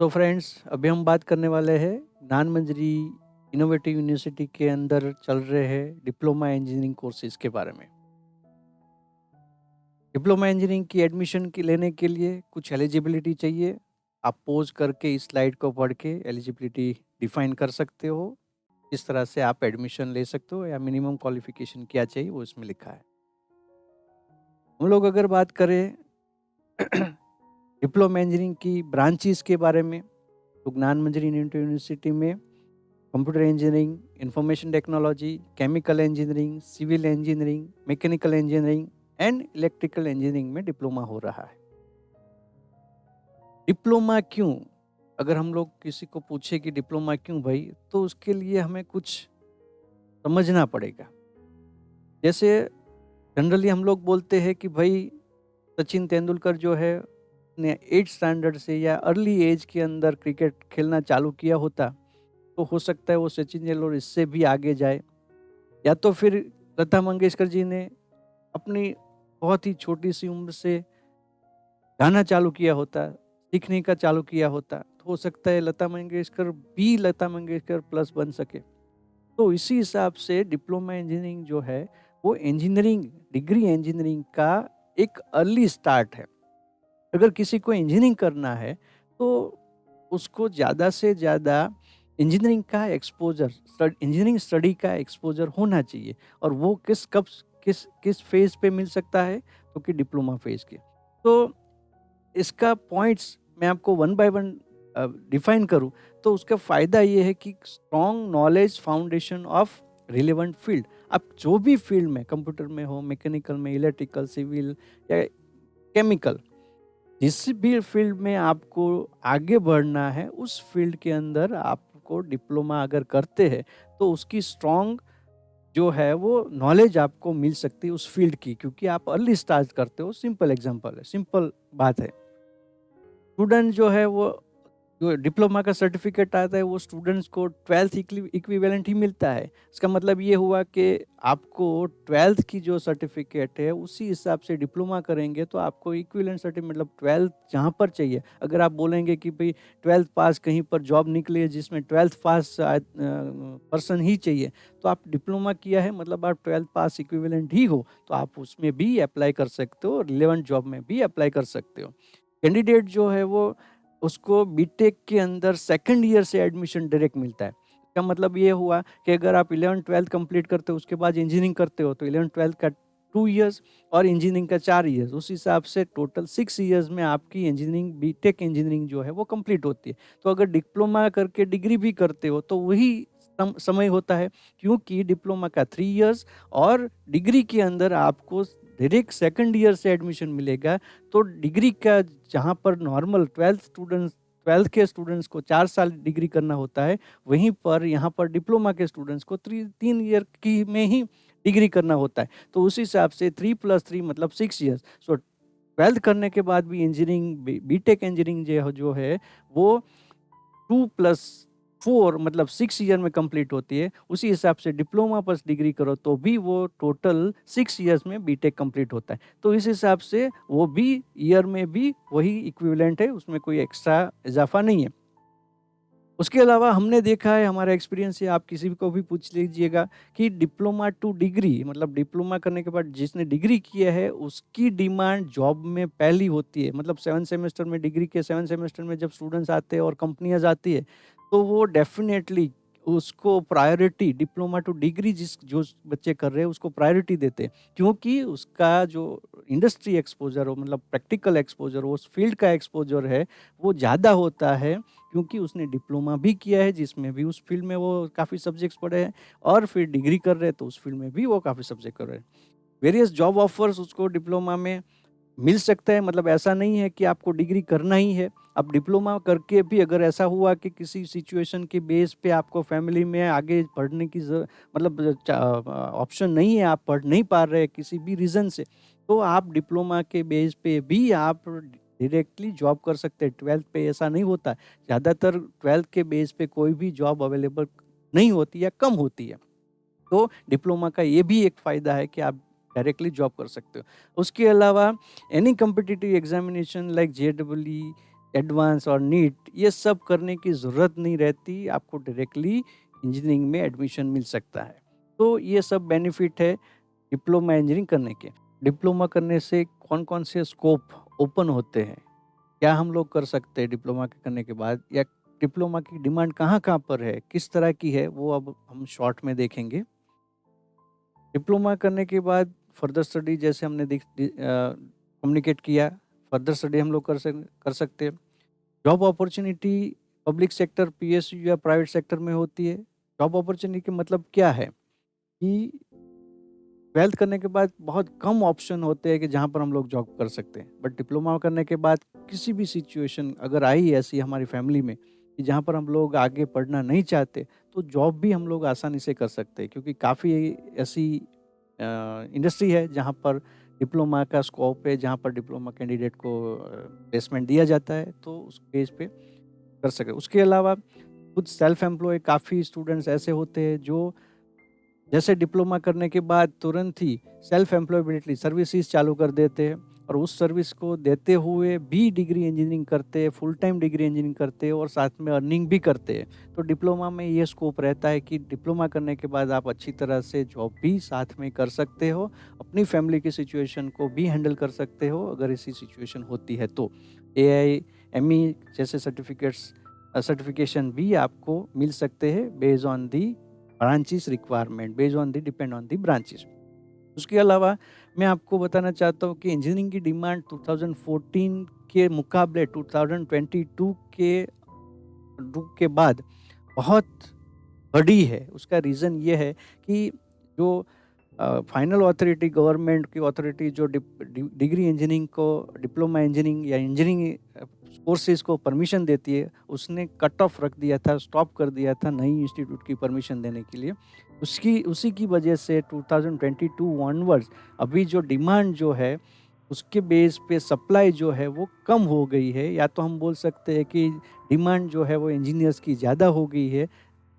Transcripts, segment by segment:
तो फ्रेंड्स अभी हम बात करने वाले हैं ज्ञान मंजरी इनोवेटिव यूनिवर्सिटी के अंदर चल रहे हैं डिप्लोमा इंजीनियरिंग कोर्सेज के बारे में। डिप्लोमा इंजीनियरिंग की एडमिशन की लेने के लिए कुछ एलिजिबिलिटी चाहिए। आप पोज करके इस स्लाइड को पढ़ के एलिजिबिलिटी डिफाइन कर सकते हो। इस तरह से आप एडमिशन ले सकते हो या मिनिमम क्वालिफिकेशन क्या चाहिए वो इसमें लिखा है। हम लोग अगर बात करें डिप्लोमा इंजीनियरिंग की ब्रांचेस के बारे में, तो ज्ञान मंजरी यूनिवर्सिटी में computer engineering, information technology, chemical engineering, civil engineering, mechanical engineering and electrical engineering में डिप्लोमा हो रहा है। डिप्लोमा क्यों? अगर हम लोग किसी को पूछे कि डिप्लोमा क्यों भाई, तो उसके लिए हमें कुछ समझना पड़ेगा। जैसे जनरली हम लोग बोलते हैं कि भाई सचिन तेंदुलकर जो है ने 8 स्टैंडर्ड से या अर्ली एज के अंदर क्रिकेट खेलना चालू किया होता, तो हो सकता है वो सचिन तेंदुलकर इससे भी आगे जाए। या तो फिर लता मंगेशकर जी ने अपनी बहुत ही छोटी सी उम्र से गाना चालू किया होता, सीखने का चालू किया होता, तो हो सकता है लता मंगेशकर भी लता मंगेशकर प्लस बन सके। तो इसी हिसाब से डिप्लोमा इंजीनियरिंग जो है वो इंजीनियरिंग डिग्री इंजीनियरिंग का एक अर्ली स्टार्ट है। अगर किसी को इंजीनियरिंग करना है तो उसको ज़्यादा से ज़्यादा इंजीनियरिंग का एक्सपोजर इंजीनियरिंग स्टडी का एक्सपोजर होना चाहिए। और वो किस किस फेज पे मिल सकता है, तो कि डिप्लोमा फेज के। तो इसका पॉइंट्स मैं आपको वन बाय वन डिफाइन करूँ, तो उसका फ़ायदा ये है कि strong knowledge foundation of relevant field. आप जो भी फील्ड में, कंप्यूटर में हो, मैकेनिकल में, इलेक्ट्रिकल, सिविल या केमिकल, जिस भी फील्ड में आपको आगे बढ़ना है, उस फील्ड के अंदर आपको डिप्लोमा अगर करते हैं, तो उसकी स्ट्रॉन्ग जो है वो नॉलेज आपको मिल सकती है उस फील्ड की, क्योंकि आप अर्ली स्टार्ट करते हो। सिंपल एग्जांपल है, सिंपल बात है। स्टूडेंट जो है वो जो डिप्लोमा का सर्टिफिकेट आता है, वो स्टूडेंट्स को 12th इक्विवेलेंट ही मिलता है। इसका मतलब ये हुआ कि आपको 12th की जो सर्टिफिकेट है उसी हिसाब से डिप्लोमा करेंगे तो आपको इक्विवेलेंट सर्टिफिकेट, मतलब 12th जहाँ पर चाहिए। अगर आप बोलेंगे कि भाई 12th पास कहीं पर जॉब निकली है जिसमें 12th पास पर्सन ही चाहिए, तो आप डिप्लोमा किया है मतलब आप 12th पास इक्विवेलेंट ही हो, तो आप उसमें भी अप्लाई कर सकते हो, रिलेवेंट जॉब में भी अप्लाई कर सकते हो। कैंडिडेट जो है वो उसको बीटेक के अंदर सेकंड ईयर से एडमिशन डायरेक्ट मिलता है। इसका मतलब ये हुआ कि अगर आप 11th-12th कंप्लीट करते हो, उसके बाद इंजीनियरिंग करते हो, तो 11th-12th का 2 इयर्स और इंजीनियरिंग का 4 इयर्स, उस हिसाब से टोटल 6 इयर्स में आपकी इंजीनियरिंग, बीटेक इंजीनियरिंग जो है वो कंप्लीट होती है। तो अगर डिप्लोमा करके डिग्री भी करते हो तो वही समय होता है, क्योंकि डिप्लोमा का 3 इयर्स और डिग्री के अंदर आपको डायरेक्ट सेकंड ईयर से एडमिशन मिलेगा। तो डिग्री का जहाँ पर नॉर्मल 12th के स्टूडेंट्स को 4 साल डिग्री करना होता है, वहीं पर यहाँ पर डिप्लोमा के स्टूडेंट्स को 3 ईयर की में ही डिग्री करना होता है। तो उस हिसाब से 3 + 3 मतलब 6 ईयर्स। सो 12th करने के बाद भी इंजीनियरिंग बीटेक इंजीनियरिंग जो है वो 2 + 4 मतलब 6 ईयर में कंप्लीट होती है। उसी हिसाब से डिप्लोमा प्लस डिग्री करो तो भी वो टोटल 6 ईयर्स में बीटेक कंप्लीट होता है। तो इस हिसाब से वो भी ईयर में भी वही इक्विवेलेंट है, उसमें कोई एक्स्ट्रा इज़ाफ़ा नहीं है। उसके अलावा हमने देखा है, हमारा एक्सपीरियंस है, आप किसी को भी पूछ लीजिएगा कि डिप्लोमा टू डिग्री मतलब डिप्लोमा करने के बाद जिसने डिग्री किया है उसकी डिमांड जॉब में पहली होती है। मतलब 7 सेमेस्टर में, डिग्री के 7 सेमेस्टर में जब स्टूडेंट्स आते हैं और कंपनियाँ आती है, तो वो डेफ़िनेटली उसको प्रायोरिटी, डिप्लोमा टू डिग्री जो बच्चे कर रहे हैं उसको प्रायोरिटी देते हैं। क्योंकि उसका जो इंडस्ट्री एक्सपोज़र हो, मतलब प्रैक्टिकल एक्सपोज़र हो, उस फील्ड का एक्सपोज़र है, वो ज़्यादा होता है, क्योंकि उसने डिप्लोमा भी किया है जिसमें भी उस फील्ड में वो काफ़ी सब्जेक्ट्स पढ़े हैं, और फिर डिग्री कर रहे हैं तो उस फील्ड में भी वो काफ़ी सब्जेक्ट कर रहे हैं। वेरियस जॉब ऑफर्स उसको डिप्लोमा में मिल सकता है। मतलब ऐसा नहीं है कि आपको डिग्री करना ही है। अब डिप्लोमा करके भी अगर ऐसा हुआ कि किसी सिचुएशन के बेस पे आपको फैमिली में आगे पढ़ने की मतलब ऑप्शन नहीं है, आप पढ़ नहीं पा रहे किसी भी रीज़न से, तो आप डिप्लोमा के बेस पे भी आप डायरेक्टली जॉब कर सकते हैं। 12th पे ऐसा नहीं होता है। ज़्यादातर 12th के बेस पे कोई भी जॉब अवेलेबल नहीं होती या कम होती है। तो डिप्लोमा का ये भी एक फ़ायदा है कि आप डायरेक्टली जॉब कर सकते हो। उसके अलावा any competitive examination like JEE, advance और नीट ये सब करने की ज़रूरत नहीं रहती, आपको डायरेक्टली इंजीनियरिंग में एडमिशन मिल सकता है। तो ये सब बेनिफिट है डिप्लोमा इंजीनियरिंग करने के। डिप्लोमा करने से कौन-कौन से स्कोप ओपन होते हैं? क्या हम लोग कर सकते हैं डिप्लोमा के करने के बाद, या डिप्लोमा की डिमांड कहाँ-कहाँ पर है, किस तरह की है, वो अब हम शॉर्ट में देखेंगे। डिप्लोमा करने के बाद फर्दर स्टडी जैसे हमने कम्युनिकेट किया, फर्दर स्टडी हम लोग कर सकते हैं। Job opportunity public sector, PSU या प्राइवेट सेक्टर में होती है। जॉब अपॉर्च्युनिटी का मतलब क्या है कि 12th करने के बाद बहुत कम ऑप्शन होते हैं कि जहाँ पर हम लोग जॉब कर सकते हैं। बट डिप्लोमा करने के बाद किसी भी सिचुएशन अगर आई ऐसी हमारी फैमिली में कि जहाँ पर हम लोग आगे पढ़ना नहीं चाहते, तो जॉब भी हम लोग आसानी से कर सकते हैं, क्योंकि काफ़ी ऐसी इंडस्ट्री है जहाँ पर डिप्लोमा का स्कोप है, जहाँ पर डिप्लोमा कैंडिडेट को प्लेसमेंट दिया जाता है, तो उस बेस पे कर सके। उसके अलावा कुछ सेल्फ एम्प्लॉय काफ़ी स्टूडेंट्स ऐसे होते हैं जो जैसे डिप्लोमा करने के बाद तुरंत ही सेल्फ एम्प्लॉयबिलिटी सर्विसेज चालू कर देते हैं, और उस सर्विस को देते हुए भी डिग्री इंजीनियरिंग करते हैं, फुल टाइम डिग्री इंजीनियरिंग करते हैं और साथ में अर्निंग भी करते हैं। तो डिप्लोमा में ये स्कोप रहता है कि डिप्लोमा करने के बाद आप अच्छी तरह से जॉब भी साथ में कर सकते हो, अपनी फैमिली की सिचुएशन को भी हैंडल कर सकते हो अगर ऐसी सिचुएशन होती है तो। एआई, एमई जैसे सर्टिफिकेशन भी आपको मिल सकते हैं based on the branches requirement, based on the depend on the branches. उसके अलावा मैं आपको बताना चाहता हूँ कि इंजीनियरिंग की डिमांड 2014 के मुकाबले 2022 के बाद बहुत बढ़ी है। उसका रीज़न ये है कि जो फाइनल अथॉरिटी, गवर्नमेंट की अथॉरिटी जो डिग्री इंजीनियरिंग को, डिप्लोमा इंजीनियरिंग या इंजीनियरिंग कोर्सेज को परमिशन देती है, उसने कट ऑफ रख दिया था, स्टॉप कर दिया था नई इंस्टीट्यूट की परमिशन देने के लिए। उसी की वजह से 2022 ऑनवर्ड्स अभी जो डिमांड जो है उसके बेस पे सप्लाई जो है वो कम हो गई है, या तो हम बोल सकते हैं कि डिमांड जो है वो इंजीनियर्स की ज़्यादा हो गई है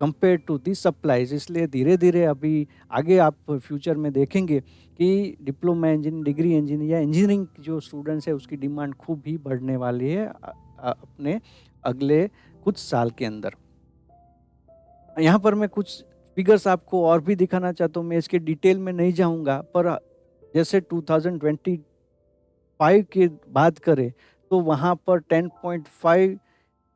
कंपेयर टू दी सप्लाईज। इसलिए धीरे-धीरे अभी आगे आप फ्यूचर में देखेंगे कि डिप्लोमा इंजीनियरिंग, डिग्री इंजीनियरिंग या इंजीनियरिंग जो स्टूडेंट्स है उसकी डिमांड खूब ही बढ़ने वाली है अपने अगले कुछ साल के अंदर। यहाँ पर मैं कुछ फिगर्स आपको और भी दिखाना चाहता हूँ, मैं इसके डिटेल में नहीं जाऊँगा, पर जैसे 2025 की बात करें तो वहाँ पर 10.5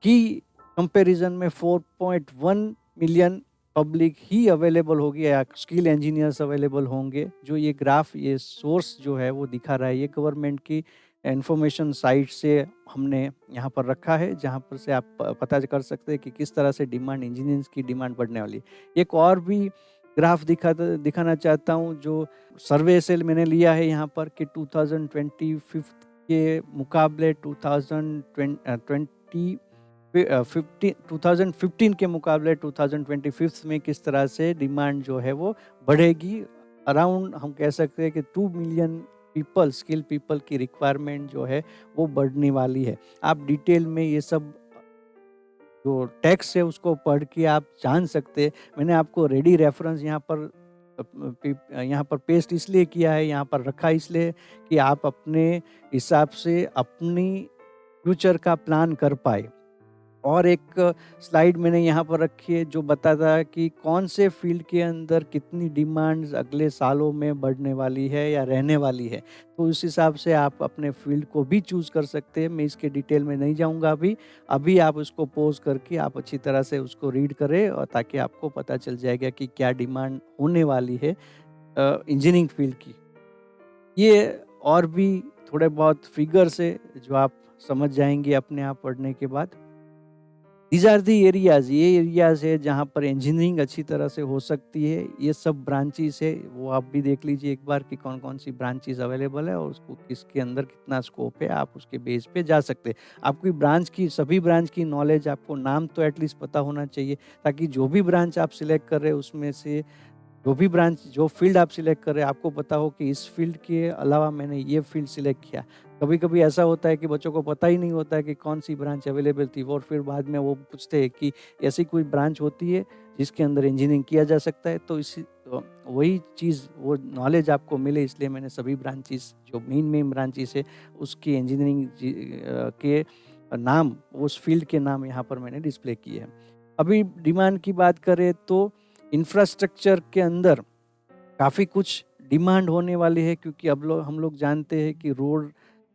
की कंपैरिजन में 4.1 मिलियन पब्लिक ही अवेलेबल होगी या स्किल इंजीनियर्स अवेलेबल होंगे। जो ये ग्राफ, ये सोर्स जो है वो दिखा रहा है, ये गवर्नमेंट की इंफॉर्मेशन साइट से हमने यहाँ पर रखा है, जहाँ पर से आप पता कर सकते हैं कि किस तरह से डिमांड, इंजीनियर्स की डिमांड बढ़ने वाली है। एक और भी ग्राफ दिखाना चाहता हूँ जो सर्वे से मैंने लिया है यहाँ पर कि 2025 के मुकाबले 2015 के मुकाबले 2025 में किस तरह से डिमांड जो है वो बढ़ेगी। अराउंड हम कह सकते हैं कि 2 मिलियन पीपल, स्किल पीपल की रिक्वायरमेंट जो है वो बढ़ने वाली है। आप डिटेल में ये सब जो टेक्स्ट है उसको पढ़ के आप जान सकते हैं। मैंने आपको रेडी रेफरेंस यहाँ पर पेस्ट इसलिए किया है, यहाँ पर रखा इसलिए कि आप अपने हिसाब से अपनी फ्यूचर का प्लान कर पाए। और एक स्लाइड मैंने यहाँ पर रखी है जो बताता है कि कौन से फील्ड के अंदर कितनी डिमांड्स अगले सालों में बढ़ने वाली है या रहने वाली है। तो उस हिसाब से आप अपने फील्ड को भी चूज़ कर सकते हैं। मैं इसके डिटेल में नहीं जाऊँगा अभी आप उसको पॉज़ करके आप अच्छी तरह से उसको रीड करें, और ताकि आपको पता चल जाएगा कि क्या डिमांड होने वाली है इंजीनियरिंग फील्ड की। ये और भी थोड़े बहुत फिगर्स है जो आप समझ जाएँगे अपने आप पढ़ने के बाद। दीज आर दी एरियाज़, ये एरियाज़ है जहाँ पर इंजीनियरिंग अच्छी तरह से हो सकती है। ये सब ब्रांचेस है, वो आप भी देख लीजिए एक बार कि कौन-कौन सी ब्रांचेस अवेलेबल है और उसको किसके अंदर कितना स्कोप है, आप उसके बेस पे जा सकते हैं। आपकी ब्रांच की, सभी ब्रांच की नॉलेज, आपको नाम तो एटलीस्ट पता होना चाहिए, ताकि जो भी ब्रांच आप सिलेक्ट कर रहे हैं उसमें से जो भी ब्रांच, जो फील्ड आप सिलेक्ट कर रहे हैं, आपको पता हो कि इस फील्ड के अलावा मैंने ये फील्ड सिलेक्ट किया। कभी-कभी ऐसा होता है कि बच्चों को पता ही नहीं होता है कि कौन-सी ब्रांच अवेलेबल थी, और फिर बाद में वो पूछते हैं कि ऐसी कोई ब्रांच होती है जिसके अंदर इंजीनियरिंग किया जा सकता है। तो वही चीज़, वो नॉलेज आपको मिले, इसलिए मैंने सभी ब्रांचेस जो मेन ब्रांचेस है उसकी इंजीनियरिंग के नाम, उस फ़ील्ड के नाम यहाँ पर मैंने डिस्प्ले किए हैं। अभी डिमांड की बात करें तो इंफ्रास्ट्रक्चर के अंदर काफ़ी कुछ डिमांड होने वाली है, क्योंकि अब हम लोग जानते हैं कि रोड,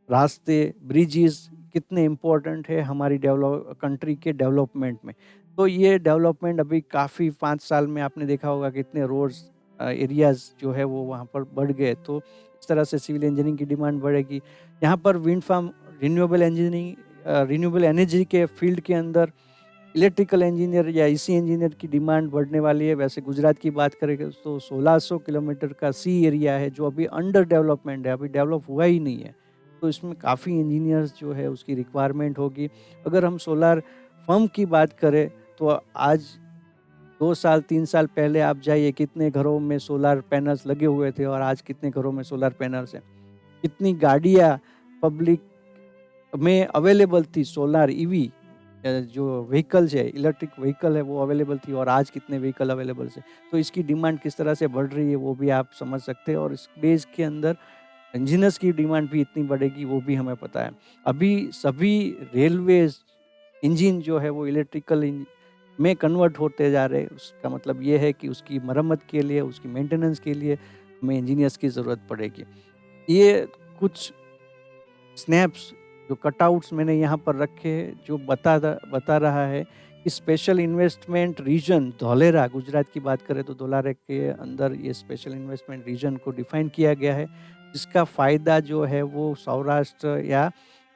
रास्ते, ब्रिजेज़ कितने इम्पोर्टेंट है हमारी कंट्री के डेवलपमेंट में। तो ये डेवलपमेंट अभी काफ़ी 5 साल में आपने देखा होगा कितने रोड्स एरियाज़ जो है वो वहाँ पर बढ़ गए। तो इस तरह से सिविल इंजीनियरिंग की डिमांड बढ़ेगी। यहाँ पर विंड फार्म, रिन्यूएबल एनर्जी के फील्ड के अंदर इलेक्ट्रिकल इंजीनियर या ईसी इंजीनियर की डिमांड बढ़ने वाली है। वैसे गुजरात की बात करें तो 1600 किलोमीटर का सी एरिया है जो अभी अंडर डेवलपमेंट है, अभी डेवलप हुआ ही नहीं है। तो इसमें काफ़ी इंजीनियर्स जो है उसकी रिक्वायरमेंट होगी। अगर हम सोलार फर्म की बात करें तो आज 2 साल 3 साल पहले आप जाइए, कितने घरों में सोलार पैनल्स लगे हुए थे और आज कितने घरों में सोलार पैनल्स हैं। कितनी गाड़ियाँ पब्लिक में अवेलेबल थी, सोलार ईवी जो व्हीकल्स है, इलेक्ट्रिक व्हीकल है वो अवेलेबल थी, और आज कितने व्हीकल अवेलेबल है। तो इसकी डिमांड किस तरह से बढ़ रही है वो भी आप समझ सकते हैं, और इस बेस के अंदर इंजीनियर्स की डिमांड भी इतनी बढ़ेगी वो भी हमें पता है। अभी सभी रेलवेज इंजन जो है वो इलेक्ट्रिकल में कन्वर्ट होते जा रहे हैं। उसका मतलब ये है कि उसकी मरम्मत के लिए, उसकी मेंटेनेंस के लिए हमें इंजीनियर्स की ज़रूरत पड़ेगी। ये कुछ स्नैप्स, जो कटआउट्स मैंने यहाँ पर रखे हैं, जो बता रहा है कि special investment region Dholera, Gujarat की बात करें तो धौलारा के अंदर ये स्पेशल इन्वेस्टमेंट रीजन को डिफाइन किया गया है, जिसका फ़ायदा जो है वो सौराष्ट्र या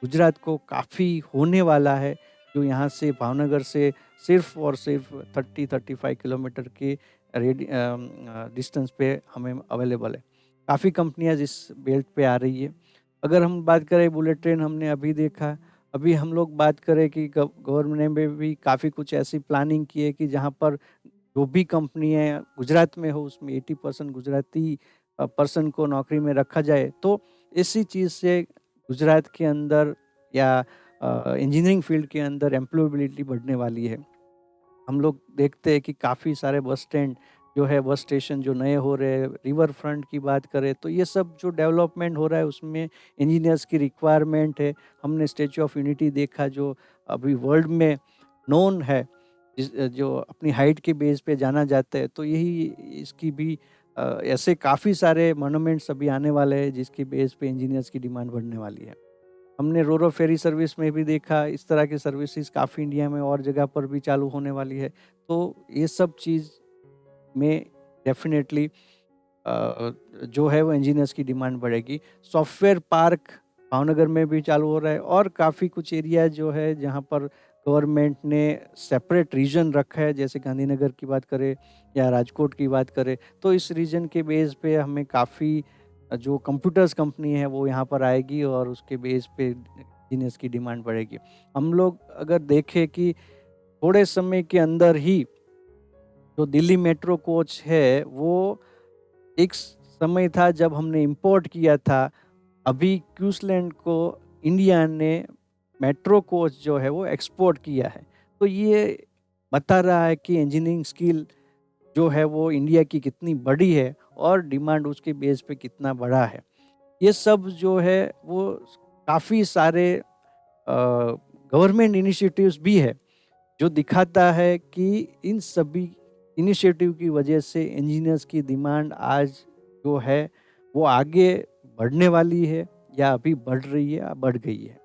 गुजरात को काफ़ी होने वाला है, जो यहाँ से भावनगर से सिर्फ और सिर्फ 30-35 किलोमीटर के डिस्टेंस पे हमें अवेलेबल है। काफ़ी कंपनियाँ इस बेल्ट पे आ रही है। अगर हम बात करें बुलेट ट्रेन, हमने अभी देखा, अभी हम लोग बात करें कि गवर्नमेंट ने भी काफ़ी कुछ ऐसी प्लानिंग की है कि जहाँ पर जो भी कंपनी है गुजरात में हो, उसमें 80% गुजराती पर्सन को नौकरी में रखा जाए। तो इसी चीज़ से गुजरात के अंदर या इंजीनियरिंग फील्ड के अंदर एम्प्लॉयबिलिटी बढ़ने वाली है। हम लोग देखते हैं कि काफ़ी सारे बस स्टैंड जो है, बस स्टेशन जो नए हो रहे हैं, रिवर फ्रंट की बात करें तो ये सब जो डेवलपमेंट हो रहा है उसमें इंजीनियर्स की रिक्वायरमेंट है। हमने स्टैच्यू ऑफ यूनिटी देखा जो अभी वर्ल्ड में नोन है, जो अपनी हाइट के बेस पे जाना जाता है। तो यही इसकी भी ऐसे काफ़ी सारे मोनूमेंट्स अभी आने वाले हैं जिसकी बेस पे इंजीनियर्स की डिमांड बढ़ने वाली है। हमने रोरो फेरी सर्विस में भी देखा, इस तरह की सर्विसेज काफ़ी इंडिया में और जगह पर भी चालू होने वाली है। तो ये सब चीज़ में डेफ़िनेटली जो है वो इंजीनियर्स की डिमांड बढ़ेगी। सॉफ्टवेयर पार्क भावनगर में भी चालू हो रहा है, और काफ़ी कुछ एरिया जो है जहाँ पर गवर्नमेंट ने सेपरेट रीजन रखा है, जैसे गांधीनगर की बात करें या राजकोट की बात करें, तो इस रीजन के बेस पे हमें काफ़ी जो कंप्यूटर्स कंपनी है वो यहाँ पर आएगी, और उसके बेस पे इंजीनियर्स की डिमांड बढ़ेगी। हम लोग अगर देखें कि थोड़े समय के अंदर ही जो दिल्ली मेट्रो कोच है वो एक समय था जब हमने इंपोर्ट किया था, अभी क्वींसलैंड को इंडिया ने मेट्रो कोच जो है वो एक्सपोर्ट किया है। तो ये बता रहा है कि इंजीनियरिंग स्किल जो है वो इंडिया की कितनी बड़ी है और डिमांड उसके बेस पे कितना बड़ा है। ये सब जो है वो काफ़ी सारे गवर्नमेंट इनिशिएटिव्स भी है, जो दिखाता है कि इन सभी इनिशिएटिव की वजह से इंजीनियर्स की डिमांड आज जो है वो आगे बढ़ने वाली है, या अभी बढ़ रही है या बढ़ गई है।